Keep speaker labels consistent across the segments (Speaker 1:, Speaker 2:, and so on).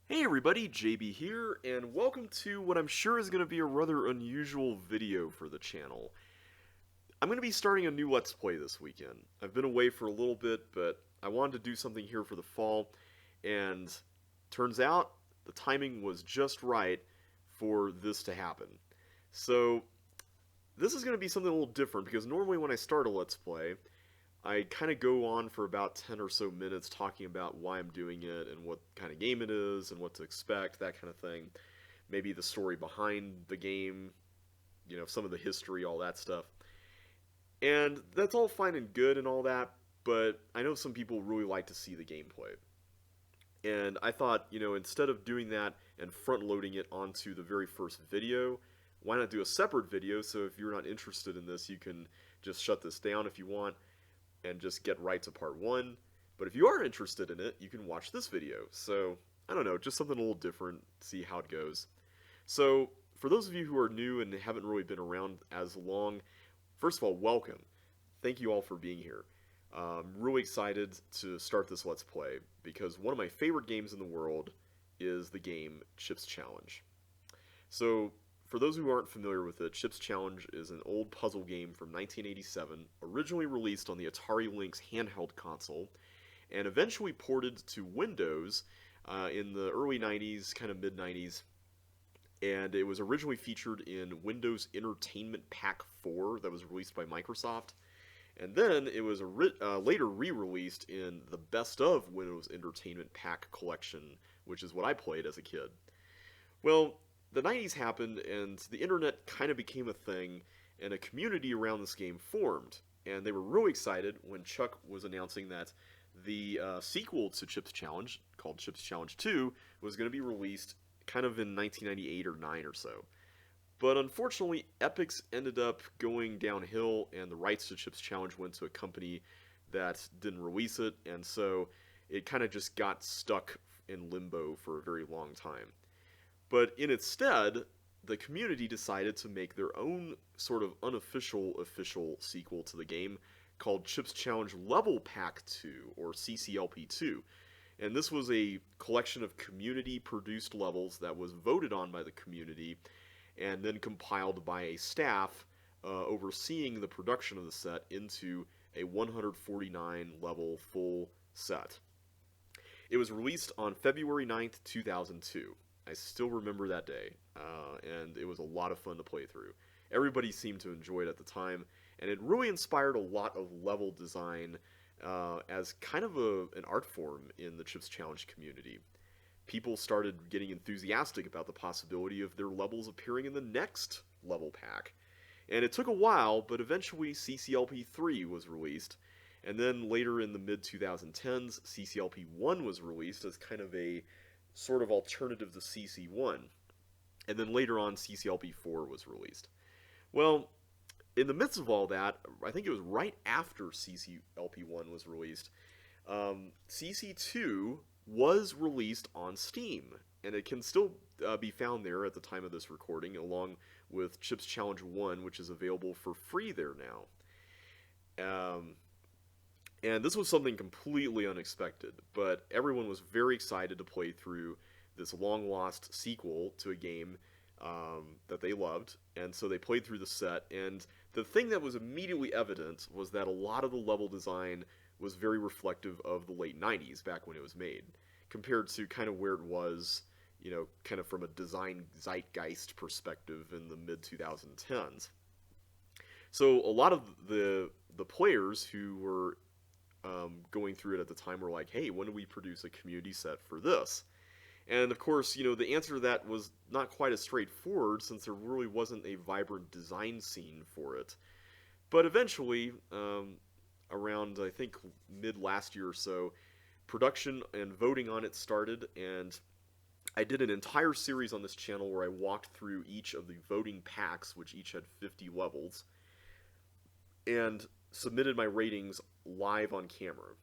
Speaker 1: Hey everybody, JB here, and welcome to what I'm sure is going to be a rather unusual video for the channel. I'm going to be starting a new Let's Play this weekend. I've been away for a little bit, but I wanted to do something here for the fall, and turns out the timing was just right for this to happen. So, this is going to be something a little different, because normally when I start a Let's Play, I kind of go on for about 10 or so minutes talking about why I'm doing it and what kind of game it is and what to expect, that kind of thing. Maybe the story behind the game, some of the history, all that stuff. And that's all fine and good and all that, but I know some people really like to see the gameplay. And I thought, instead of doing that and front loading it onto the very first video, why not do a separate video so if you're not interested in this, you can just shut this down if you want and just get right to part one. But if you are interested in it, you can watch this video. So, I don't know, just something a little different, see how it goes. So, for those of you who are new and haven't really been around as long, first of all, welcome. Thank you all for being here. I'm really excited to start this Let's Play because one of my favorite games in the world is the game Chips Challenge. So, for those who aren't familiar with it, Chips Challenge is an old puzzle game from 1987, originally released on the Atari Lynx handheld console, and eventually ported to Windows in the early 90s, kind of mid 90s. And it was originally featured in Windows Entertainment Pack 4 that was released by Microsoft. And then it was later re-released in the Best of Windows Entertainment Pack collection, which is what I played as a kid. Well, the 90s happened and the internet kind of became a thing and a community around this game formed. And they were really excited when Chuck was announcing that the sequel to Chips Challenge, called Chips Challenge 2, was going to be released kind of in 1998 or 9 or so. But unfortunately, Epix ended up going downhill and the rights to Chips Challenge went to a company that didn't release it, and so it kind of just got stuck in limbo for a very long time. But in its stead, the community decided to make their own sort of unofficial official sequel to the game called Chips Challenge Level Pack 2, or CCLP2. And this was a collection of community-produced levels that was voted on by the community and then compiled by a staff overseeing the production of the set into a 149-level full set. It was released on February 9th, 2002. I still remember that day, and it was a lot of fun to play through. Everybody seemed to enjoy it at the time, and it really inspired a lot of level design as kind of an art form in the Chips Challenge community. People started getting enthusiastic about the possibility of their levels appearing in the next level pack. And it took a while, but eventually CCLP3 was released, and then later in the mid-2010s, CCLP1 was released as kind of a sort of alternative to CC1. And then later on, CCLP4 was released. Well, in the midst of all that, I think it was right after CCLP1 was released, CC2 was released on Steam, and it can still be found there at the time of this recording, along with Chips Challenge 1, which is available for free there now. And this was something completely unexpected, but everyone was very excited to play through this long-lost sequel to a game that they loved, and so they played through the set, and the thing that was immediately evident was that a lot of the level design was very reflective of the late 90s, back when it was made, compared to kind of where it was, kind of from a design zeitgeist perspective in the mid-2010s. So a lot of the players who were going through it at the time were like, hey, when do we produce a community set for this? And of course, the answer to that was not quite as straightforward since there really wasn't a vibrant design scene for it. But eventually, around I think mid last year or so, production and voting on it started, and I did an entire series on this channel where I walked through each of the voting packs, which each had 50 levels, and submitted my ratings live on camera.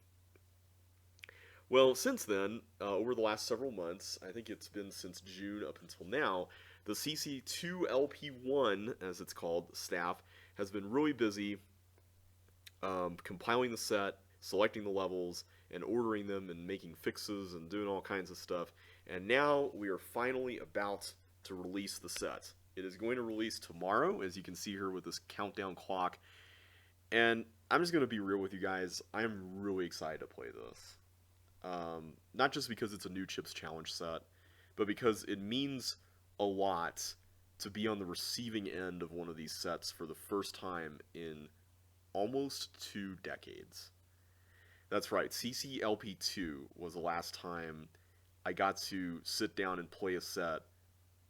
Speaker 1: Well, since then, over the last several months, I think it's been since June up until now, the CC2LP1, as it's called, staff, has been really busy compiling the set, selecting the levels, and ordering them and making fixes and doing all kinds of stuff. And now we are finally about to release the set. It is going to release tomorrow, as you can see here with this countdown clock. And I'm just going to be real with you guys. I'm really excited to play this. Not just because it's a new Chips Challenge set, but because it means a lot to be on the receiving end of one of these sets for the first time in almost 2 decades. That's right, CC2LP1 was the last time I got to sit down and play a set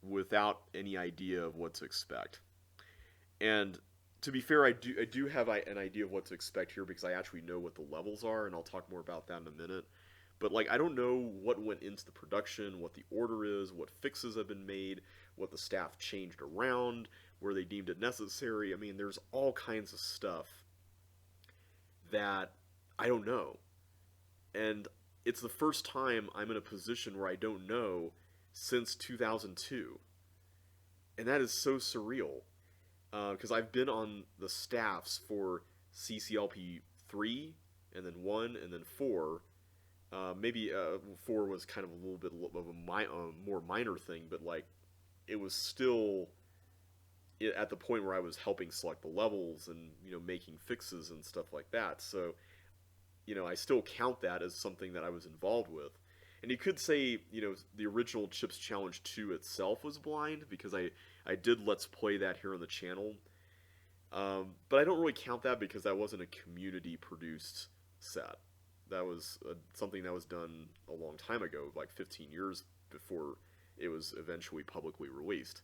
Speaker 1: without any idea of what to expect. And to be fair, I do have an idea of what to expect here because I actually know what the levels are, and I'll talk more about that in a minute. But like, I don't know what went into the production, what the order is, what fixes have been made, what the staff changed around, where they deemed it necessary. I mean, there's all kinds of stuff that I don't know. And it's the first time I'm in a position where I don't know since 2002. And that is so surreal. Because I've been on the staffs for CCLP3, and then 1, and then 4. Maybe 4 was kind of a little bit of a more minor thing, but like, it was still at the point where I was helping select the levels and, you know, making fixes and stuff like that. So, you know, I still count that as something that I was involved with. And you could say, you know, the original Chips Challenge 2 itself was blind, because I did Let's Play that here on the channel. But I don't really count that because that wasn't a community-produced set. That was something that was done a long time ago, like 15 years before it was eventually publicly released.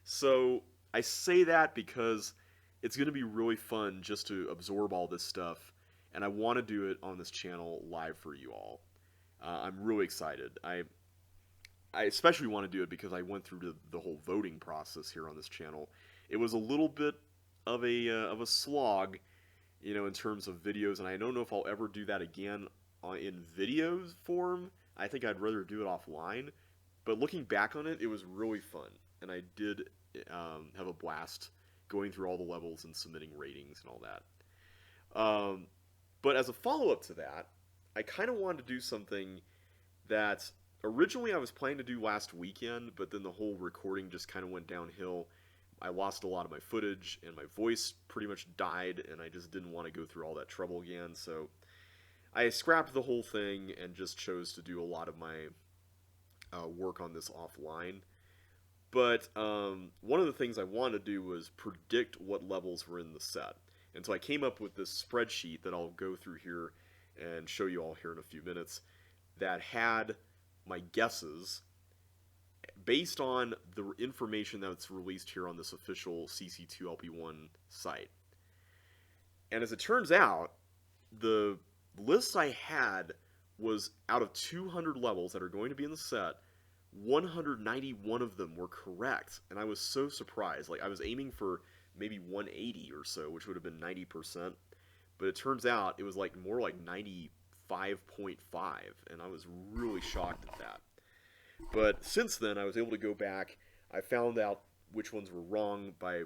Speaker 1: So I say that because it's going to be really fun just to absorb all this stuff, and I want to do it on this channel live for you all. I'm really excited. I especially want to do it because I went through the whole voting process here on this channel. It was a little bit of a slog, you know, in terms of videos, and I don't know if I'll ever do that again in video form. I think I'd rather do it offline. But looking back on it, it was really fun, and I did have a blast going through all the levels and submitting ratings and all that. But as a follow-up to that, I kind of wanted to do something that originally I was planning to do last weekend, but then the whole recording just kind of went downhill. I lost a lot of my footage, and my voice pretty much died, and I just didn't want to go through all that trouble again, so I scrapped the whole thing and just chose to do a lot of my work on this offline. But one of the things I wanted to do was predict what levels were in the set. And so I came up with this spreadsheet that I'll go through here and show you all here in a few minutes that had my guesses based on the information that's released here on this official CC2LP1 site. And as it turns out, the list I had was out of 200 levels that are going to be in the set, 191 of them were correct, and I was so surprised. Like, I was aiming for maybe 180 or so, which would have been 90%, but it turns out it was like more like 95.5, and I was really shocked at that. But since then, I was able to go back. I found out which ones were wrong by,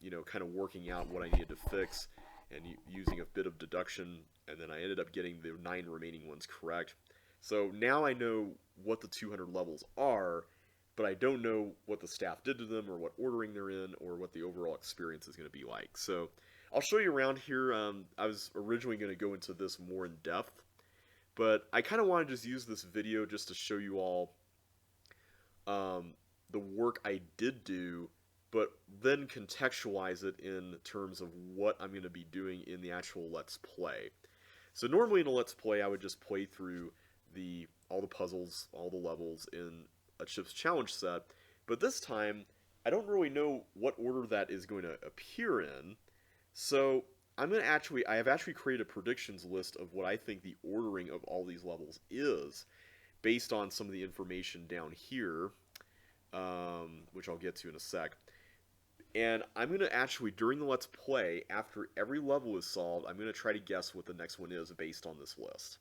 Speaker 1: you know, kind of working out what I needed to fix and using a bit of deduction, and then I ended up getting the 9 remaining ones correct. So now I know what the 200 levels are, but I don't know what the staff did to them, or what ordering they're in, or what the overall experience is going to be like. So I'll show you around here. I was originally going to go into this more in depth, but I kind of want to just use this video just to show you all the work I did do, but then contextualize it in terms of what I'm going to be doing in the actual Let's Play. So normally in a Let's Play, I would just play through all the puzzles, all the levels in a Chips Challenge set, but this time, I don't really know what order that is going to appear in, so I have actually created a predictions list of what I think the ordering of all these levels is, based on some of the information down here, which I'll get to in a sec. And I'm going to actually, during the Let's Play, after every level is solved, I'm going to try to guess what the next one is based on this list.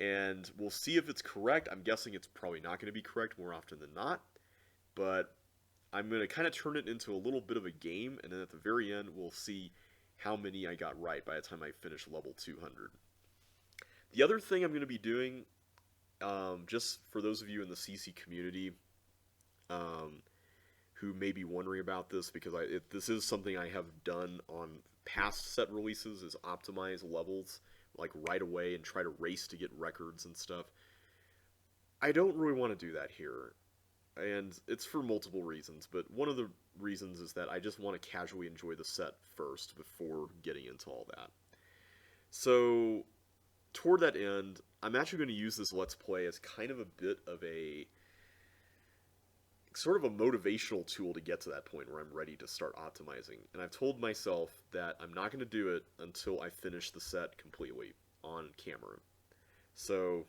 Speaker 1: And we'll see if it's correct. I'm guessing it's probably not going to be correct more often than not, but I'm going to kind of turn it into a little bit of a game, and then at the very end, we'll see how many I got right by the time I finish level 200. The other thing I'm going to be doing, just for those of you in the CC community um, who may be wondering about this, because this is something I have done on past set releases, is optimize levels like right away and try to race to get records and stuff. I don't really want to do that here, and it's for multiple reasons, but one of the reasons is that I just want to casually enjoy the set first before getting into all that. So, toward that end, I'm actually going to use this Let's Play as kind of a bit of a sort of a motivational tool to get to that point where I'm ready to start optimizing. And I've told myself that I'm not going to do it until I finish the set completely on camera. So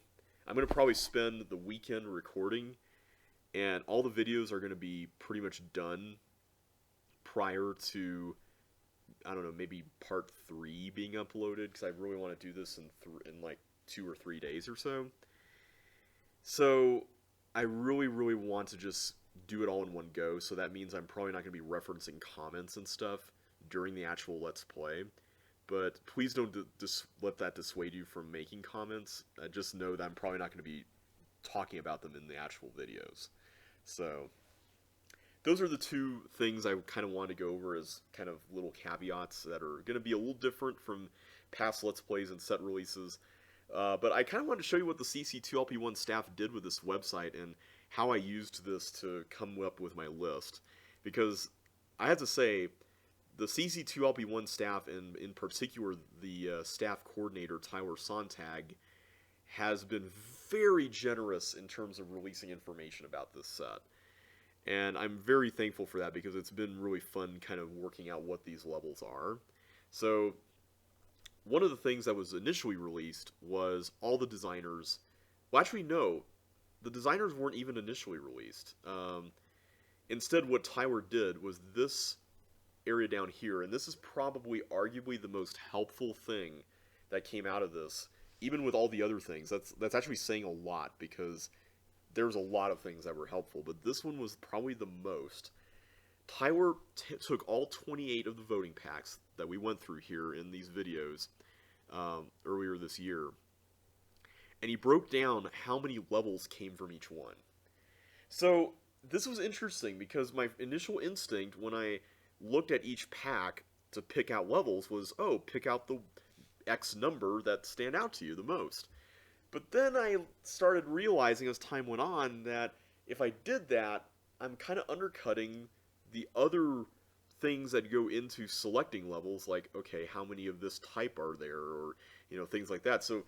Speaker 1: I'm going to probably spend the weekend recording, and all the videos are going to be pretty much done prior to, I don't know, maybe part 3 being uploaded, because I really want to do this in like 2 or 3 days or so. So I really want to just do it all in one go, so that means I'm probably not going to be referencing comments and stuff during the actual Let's Play. But please don't let that dissuade you from making comments. Just know that I'm probably not going to be talking about them in the actual videos. So those are the two things I kind of want to go over as kind of little caveats that are going to be a little different from past Let's Plays and set releases. But I kind of wanted to show you what the CC2LP1 staff did with this website and how I used this to come up with my list. Because I have to say, the CC2LP1 staff, and in particular the staff coordinator, Tyler Sontag, has been very generous in terms of releasing information about this set. And I'm very thankful for that, because it's been really fun kind of working out what these levels are. So one of the things that was initially released was all the designers. Well, actually, no. The designers weren't even initially released. Instead, what Tyler did was this area down here, and this is probably arguably the most helpful thing that came out of this, even with all the other things. That's actually saying a lot, because there's a lot of things that were helpful, but this one was probably the most. Tyler took all 28 of the voting packs that we went through here in these videos earlier this year, and he broke down how many levels came from each one. So this was interesting, because my initial instinct when I looked at each pack to pick out levels was, oh, pick out the X number that stand out to you the most. But then I started realizing as time went on that if I did that, I'm kind of undercutting the other things that go into selecting levels, like, okay, how many of this type are there, or, you know, things like that. So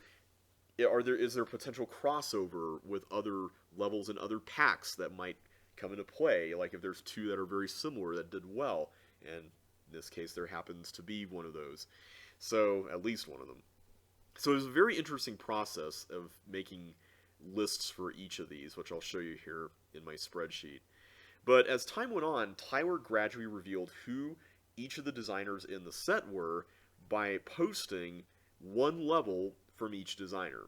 Speaker 1: is there potential crossover with other levels and other packs that might come into play, like if there's two that are very similar that did well, and in this case there happens to be one of those, so at least one of them. So it was a very interesting process of making lists for each of these, which I'll show you here in my spreadsheet. But as time went on, Tyler gradually revealed who each of the designers in the set were by posting one level from each designer.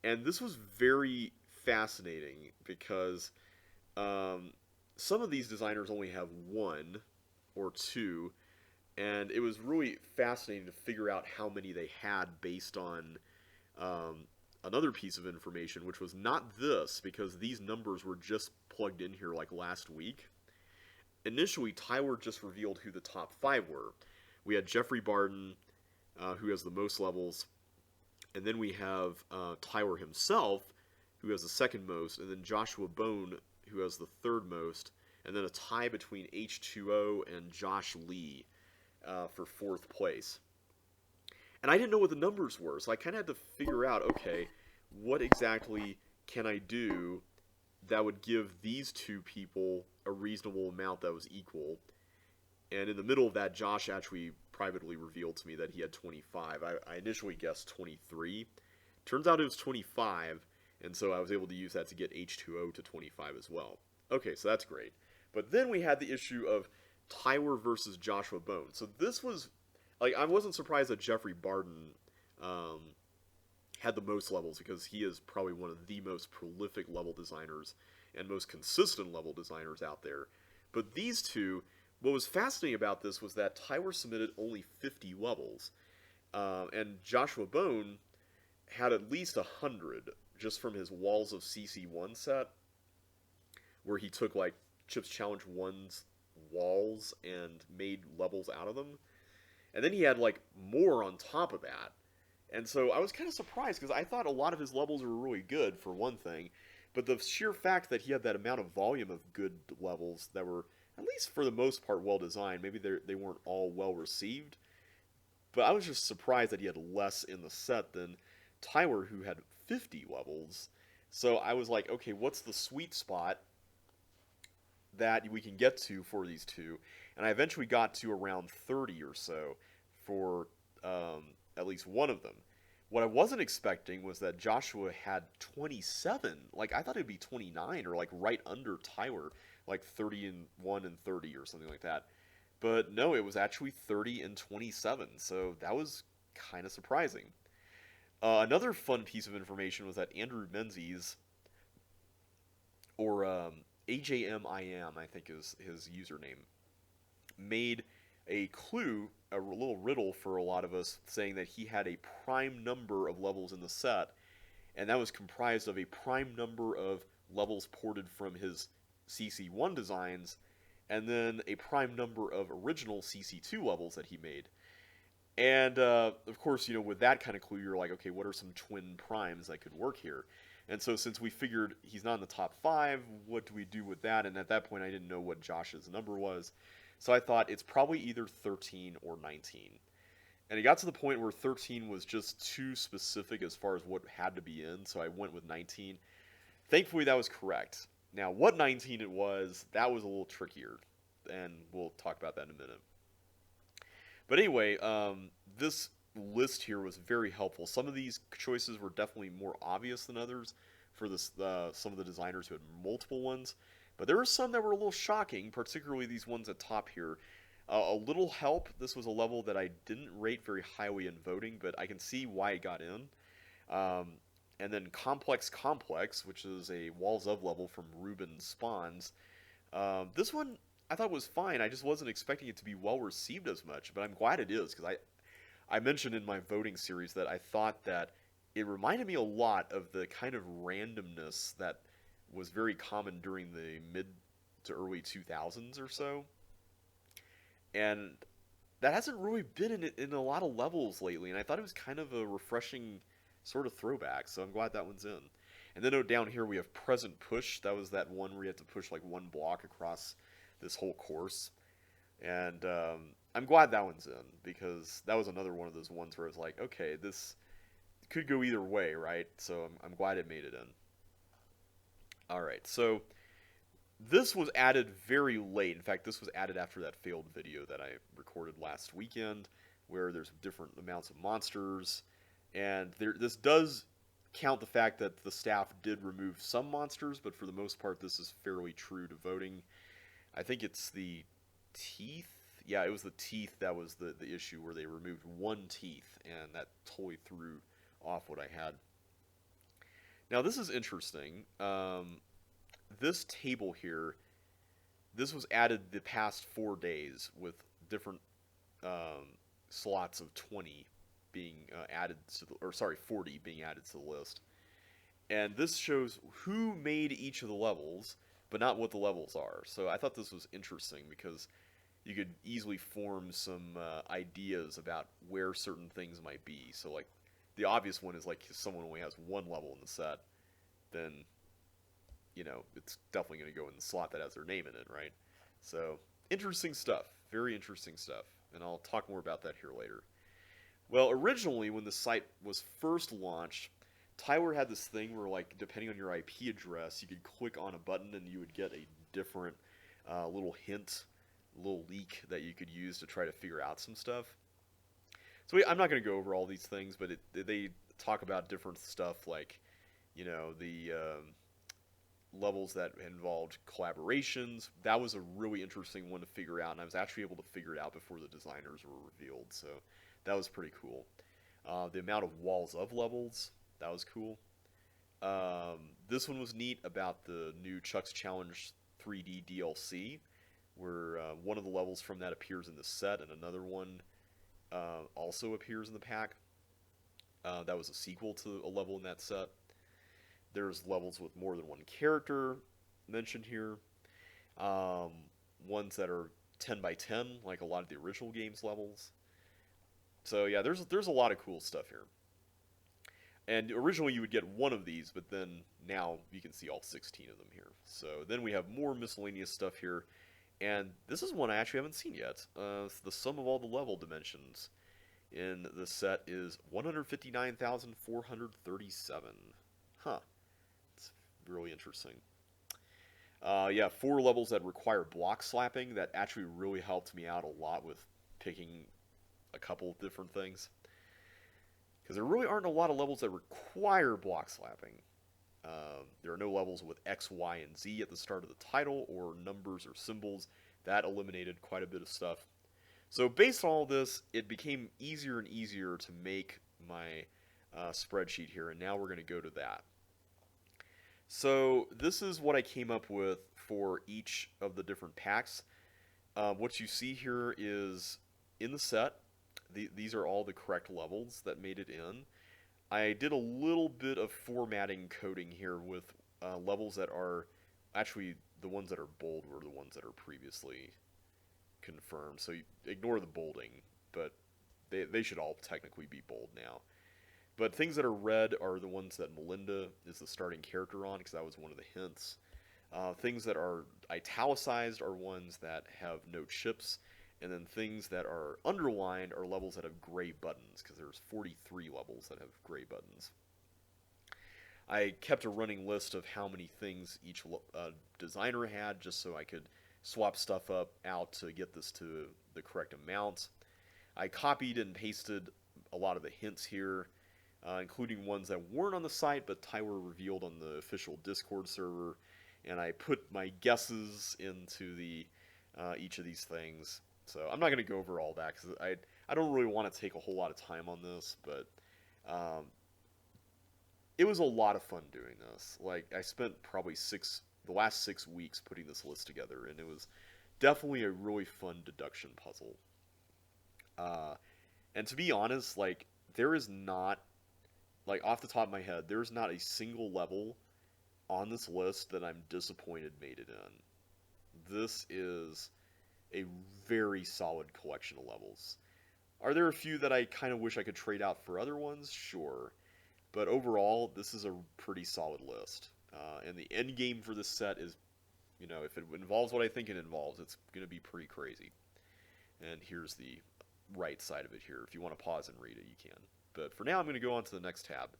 Speaker 1: And this was very fascinating, because some of these designers only have one or two, and it was really fascinating to figure out how many they had based on another piece of information, which was not this, because these numbers were just plugged in here like last week. Initially, Tyler just revealed who the top 5 were. We had Jeffrey Barden, who has the most levels, and then we have Tyler himself, who has the second most, and then Joshua Bone, who has the third most, and then a tie between H2O and Josh Lee for 4th place. And I didn't know what the numbers were, so I kind of had to figure out, okay, what exactly can I do that would give these two people a reasonable amount that was equal. And in the middle of that, Josh actually privately revealed to me that he had 25. I initially guessed 23. Turns out it was 25, and so I was able to use that to get H2O to 25 as well. Okay, so that's great. But then we had the issue of Tyler versus Joshua Bone. So this was, like, I wasn't surprised that Jeffrey Barden had the most levels, because he is probably one of the most prolific level designers and most consistent level designers out there. But these two, what was fascinating about this was that Tyler submitted only 50 levels, and Joshua Bone had at least 100 just from his Walls of CC1 set, where he took like Chips Challenge 1's walls and made levels out of them. And then he had like more on top of that. And so I was kind of surprised because I thought a lot of his levels were really good for one thing, but the sheer fact that he had that amount of volume of good levels that were, at least for the most part, well designed, maybe they weren't all well received, but I was just surprised that he had less in the set than Tyler, who had 50 levels. So I was like, okay, what's the sweet spot that we can get to for these two? And I eventually got to around 30 or so for at least one of them. What I wasn't expecting was that Joshua had 27. Like, I thought it would be 29 or like right under Tyler, like 30 and 1 and 30 or something like that. But no, it was actually 30 and 27, so that was kind of surprising. Another fun piece of information was that Andrew Menzies, or AJMIM, I think is his username, made a clue, a little riddle for a lot of us, saying that he had a prime number of levels in the set, and that was comprised of a prime number of levels ported from his CC1 designs, and then a prime number of original CC2 levels that he made. And, of course, you know, with that kind of clue, you're like, okay, what are some twin primes that could work here? And so since we figured he's not in the top 5, what do we do with that? And at that point, I didn't know what Josh's number was. So I thought it's probably either 13 or 19. And it got to the point where 13 was just too specific as far as what had to be in, so I went with 19. Thankfully, that was correct. Now, what 19 it was, that was a little trickier, and we'll talk about that in a minute. But anyway, this list here was very helpful. Some of these choices were definitely more obvious than others for this, some of the designers who had multiple ones. But there were some that were a little shocking, particularly these ones at top here. A little help, this was a level that I didn't rate very highly in voting, but I can see why it got in. And then Complex, which is a Walls of level from Ruben Spawns. This one I thought was fine. I just wasn't expecting it to be well received as much, but I'm glad it is, because I mentioned in my voting series that I thought that it reminded me a lot of the kind of randomness that was very common during the mid to early 2000s or so. And that hasn't really been in a lot of levels lately, and I thought it was kind of a refreshing sort of throwback, so I'm glad that one's in. And then down here we have Present Push. That was that one where you had to push like one block across this whole course. And I'm glad that one's in, because that was another one of those ones where I was like, okay, this could go either way, right? So I'm glad it made it in. Alright, so this was added very late. In fact, this was added after that failed video that I recorded last weekend, where there's different amounts of monsters. And this does count the fact that the staff did remove some monsters, but for the most part, this is fairly true to voting. I think it's the teeth. Yeah, it was the teeth that was the issue, where they removed one teeth, and that totally threw off what I had. Now, this is interesting. This table here, this was added the past 4 days with different slots of 20 being added to the, or sorry, 40 being added to the list. And this shows who made each of the levels, but not what the levels are. So I thought this was interesting, because you could easily form some ideas about where certain things might be. So like, the obvious one is like, if someone only has one level in the set, then, you know, it's definitely going to go in the slot that has their name in it, right? So, interesting stuff. Very interesting stuff. And I'll talk more about that here later. Well, originally, when the site was first launched, Tyler had this thing where, like, depending on your IP address, you could click on a button and you would get a different little hint, little leak that you could use to try to figure out some stuff. So I'm not going to go over all these things, but they talk about different stuff, like, you know, the levels that involved collaborations. That was a really interesting one to figure out, and I was actually able to figure it out before the designers were revealed, so that was pretty cool. The amount of Walls of levels, that was cool. This one was neat about the new Chuck's Challenge 3D DLC, where one of the levels from that appears in the set, and another one also appears in the pack. That was a sequel to a level in that set. There's levels with more than one character mentioned here. Um, Ones that are 10 by 10, like a lot of the original games levels. So yeah, there's a lot of cool stuff here. And originally you would get one of these, but then now you can see all 16 of them here. So then we have more miscellaneous stuff here. And this is one I actually haven't seen yet. The sum of all the level dimensions in the set is 159,437. Huh. It's really interesting. Yeah, 4 levels that require block slapping. That actually really helped me out a lot with picking a couple of different things. Because there really aren't a lot of levels that require block slapping. There are no levels with X, Y, and Z at the start of the title, or numbers or symbols. That eliminated quite a bit of stuff. So based on all this, it became easier and easier to make my spreadsheet here, and now we're going to go to that. So this is what I came up with for each of the different packs. What you see here is in the set, these are all the correct levels that made it in. I did a little bit of formatting coding here with levels that are actually the ones that are bold were the ones that are previously confirmed. So you ignore the bolding, but they should all technically be bold now. But things that are red are the ones that Melinda is the starting character on, because that was one of the hints. Things that are italicized are ones that have no chips, and then things that are underlined are levels that have gray buttons, because there's 43 levels that have gray buttons. I kept a running list of how many things each designer had, just so I could swap stuff up out to get this to the correct amount. I copied and pasted a lot of the hints here, including ones that weren't on the site but Tyler revealed on the official Discord server, and I put my guesses into the each of these things. So I'm not going to go over all that because I don't really want to take a whole lot of time on this, but it was a lot of fun doing this. Like, I spent probably the last 6 weeks putting this list together, and it was definitely a really fun deduction puzzle. And to be honest, like, there is not, like, off the top of my head, there's not a single level on this list that I'm disappointed made it in. This is a very solid collection of levels. Are there a few that I kind of wish I could trade out for other ones? Sure. But overall, this is a pretty solid list. And the end game for this set is, you know, if it involves what I think it involves, it's going to be pretty crazy. And here's the right side of it here. If you want to pause and read it, you can. But for now, I'm going to go on to the next tab.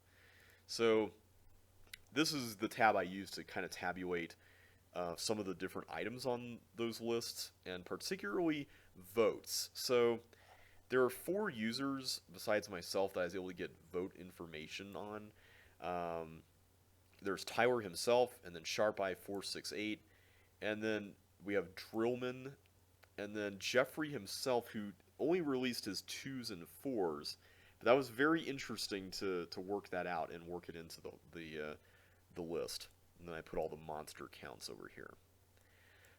Speaker 1: So this is the tab I use to kind of tabulate some of the different items on those lists, and particularly votes. So there are 4 users besides myself that I was able to get vote information on. There's Tyler himself, and then SharpEye468, and then we have Drillman, and then Jeffrey himself, who only released his 2s and 4s. But that was very interesting to work that out and work it into the list. And then I put all the monster counts over here.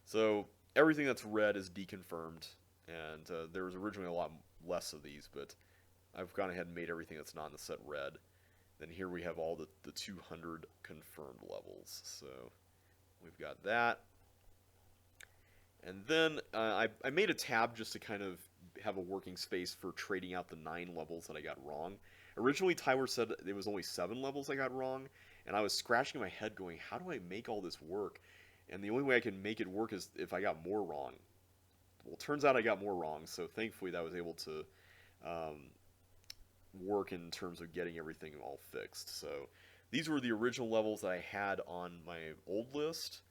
Speaker 1: So everything that's red is deconfirmed, and there was originally a lot less of these, but I've gone ahead and made everything that's not in the set red. Then here we have all the 200 confirmed levels. So we've got that. And then I made a tab just to kind of have a working space for trading out the 9 levels that I got wrong. Originally, Tyler said it was only 7 levels I got wrong, and I was scratching my head going, how do I make all this work? And the only way I can make it work is if I got more wrong. Well, it turns out I got more wrong, so thankfully that was able to work in terms of getting everything all fixed. So these were the original levels that I had on my old list,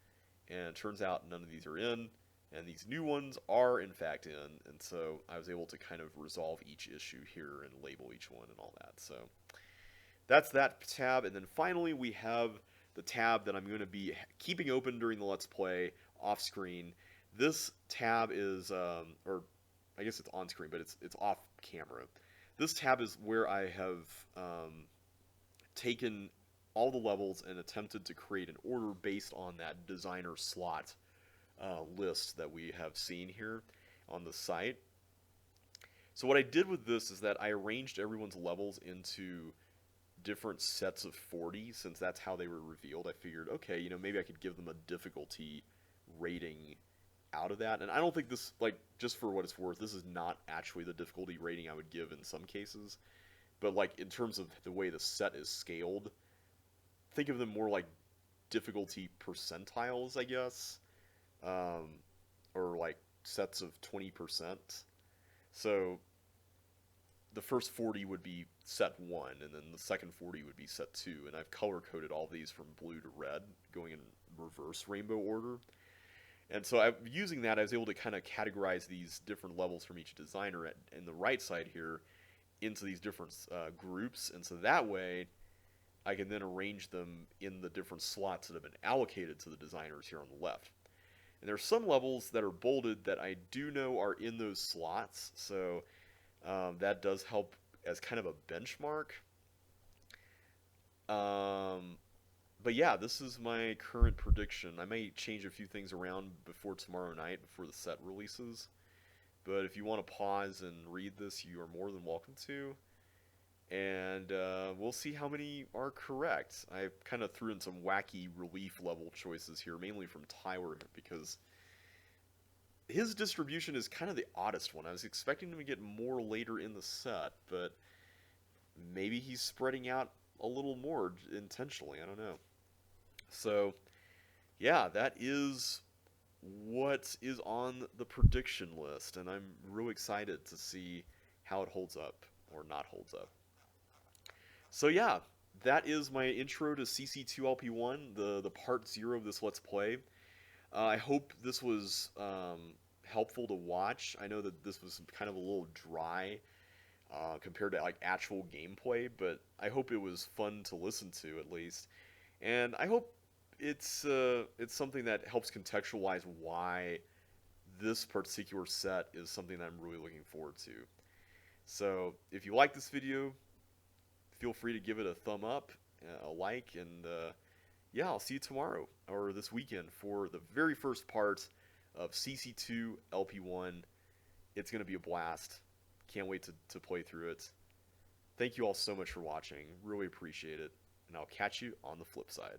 Speaker 1: and it turns out none of these are in, and these new ones are in fact in, and so I was able to kind of resolve each issue here and label each one and all that. So that's that tab, and then finally we have the tab that I'm going to be keeping open during the Let's Play off screen. This tab is, or I guess it's on screen, but it's off camera. This tab is where I have taken all the levels and attempted to create an order based on that designer slot list that we have seen here on the site. So what I did with this is that I arranged everyone's levels into different sets of 40, since that's how they were revealed. I figured, okay, you know, maybe I could give them a difficulty rating out of that. And I don't think this, like, just for what it's worth, this is not actually the difficulty rating I would give in some cases. But, like, in terms of the way the set is scaled, think of them more like difficulty percentiles, I guess. Um, or, like, sets of 20%. So, the first 40 would be set 1, and then the second 40 would be set 2. And I've color-coded all these from blue to red, going in reverse rainbow order. And so using that, I was able to kind of categorize these different levels from each designer in the right side here into these different groups. And so that way, I can then arrange them in the different slots that have been allocated to the designers here on the left. And there are some levels that are bolded that I do know are in those slots, so that does help as kind of a benchmark. But yeah, this is my current prediction. I may change a few things around before tomorrow night, before the set releases. But if you want to pause and read this, you are more than welcome to. And we'll see how many are correct. I kind of threw in some wacky relief level choices here, mainly from Tyler, because his distribution is kind of the oddest one. I was expecting him to get more later in the set, but maybe he's spreading out a little more intentionally. I don't know. So, yeah, that is what is on the prediction list, and I'm real excited to see how it holds up or not holds up. So yeah, that is my intro to CC2LP1, the part 0 of this Let's Play. I hope this was helpful to watch. I know that this was kind of a little dry compared to like actual gameplay, but I hope it was fun to listen to at least. And I hope it's something that helps contextualize why this particular set is something that I'm really looking forward to. So if you like this video, feel free to give it a thumb up, a like, and yeah, I'll see you tomorrow or this weekend for the very first part of CC2LP1. It's going to be a blast. Can't wait to play through it. Thank you all so much for watching. Really appreciate it. And I'll catch you on the flip side.